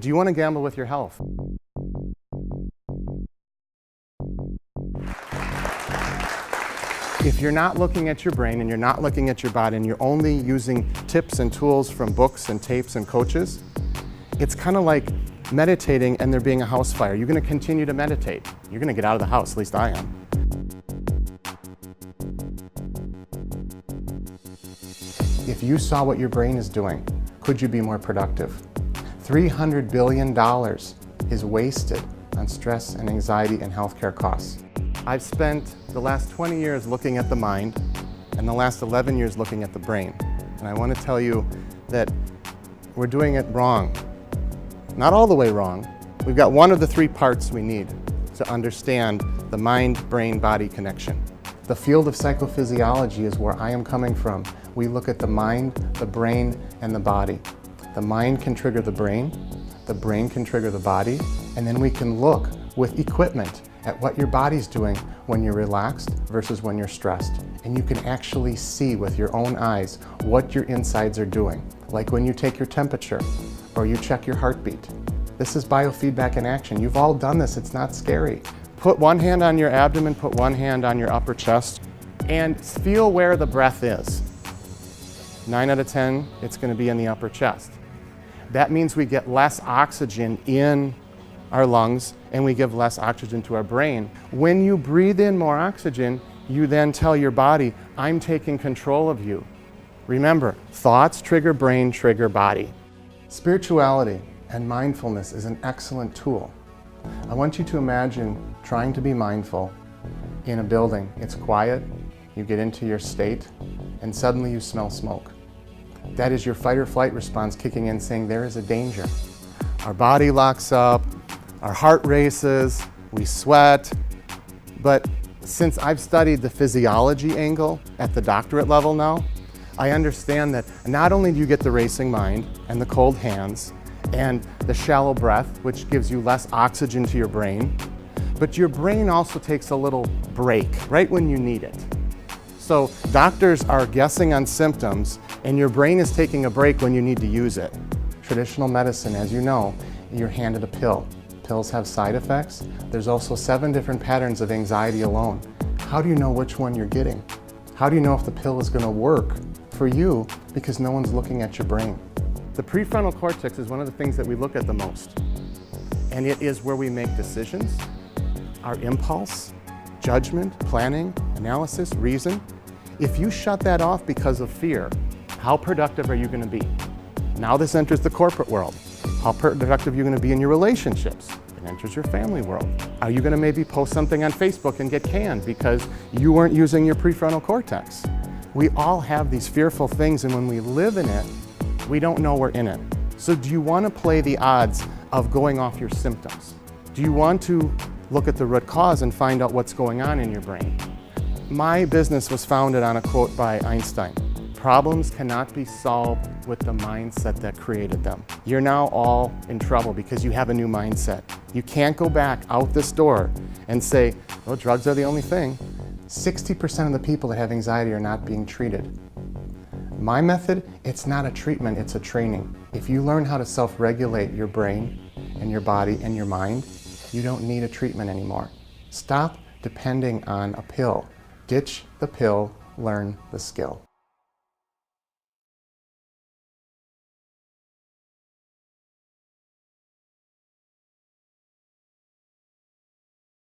Do you want to gamble with your health? If you're not looking at your brain and you're not looking at your body and you're only using tips and tools from books and tapes and coaches, it's kind of like meditating and there being a house fire. You're going to continue to meditate. You're going to get out of the house, at least I am. If you saw what your brain is doing, could you be more productive? $300 billion is wasted on stress and anxiety and healthcare costs. I've spent the last 20 years looking at the mind and the last 11 years looking at the brain. And I want to tell you that we're doing it wrong. Not all the way wrong. We've got one of the three parts we need to understand the mind-brain-body connection. The field of psychophysiology is where I am coming from. We look at the mind, the brain, and the body. The mind can trigger the brain can trigger the body, and then we can look with equipment at what your body's doing when you're relaxed versus when you're stressed. And you can actually see with your own eyes what your insides are doing. Like when you take your temperature or you check your heartbeat. This is biofeedback in action. You've all done this, it's not scary. Put one hand on your abdomen, put one hand on your upper chest, and feel where the breath is. 9 out of 10, it's going to be in the upper chest. That means we get less oxygen in our lungs and we give less oxygen to our brain. When you breathe in more oxygen, you then tell your body, I'm taking control of you. Remember, thoughts trigger brain, trigger body. Spirituality and mindfulness is an excellent tool. I want you to imagine trying to be mindful in a building. It's quiet, you get into your state, and suddenly you smell smoke. That is your fight or flight response kicking in saying there is a danger. Our body locks up, our heart races, we sweat. But since I've studied the physiology angle at the doctorate level now, I understand that not only do you get the racing mind and the cold hands and the shallow breath, which gives you less oxygen to your brain, but your brain also takes a little break right when you need it. So doctors are guessing on symptoms and your brain is taking a break when you need to use it. Traditional medicine, as you know, you're handed a pill. Pills have side effects. There's also 7 different patterns of anxiety alone. How do you know which one you're getting? How do you know if the pill is going to work for you because no one's looking at your brain? The prefrontal cortex is one of the things that we look at the most. And it is where we make decisions, our impulse, judgment, planning, analysis, reason. If you shut that off because of fear, how productive are you going to be? Now this enters the corporate world. How productive are you going to be in your relationships? It enters your family world. Are you going to maybe post something on Facebook and get canned because you weren't using your prefrontal cortex? We all have these fearful things, and when we live in it, we don't know we're in it. So do you want to play the odds of going off your symptoms? Do you want to look at the root cause and find out what's going on in your brain? My business was founded on a quote by Einstein. Problems cannot be solved with the mindset that created them. You're now all in trouble because you have a new mindset. You can't go back out this door and say, well, drugs are the only thing. 60% of the people that have anxiety are not being treated. My method, it's not a treatment, it's a training. If you learn how to self-regulate your brain and your body and your mind, you don't need a treatment anymore. Stop depending on a pill. Ditch the pill, learn the skill.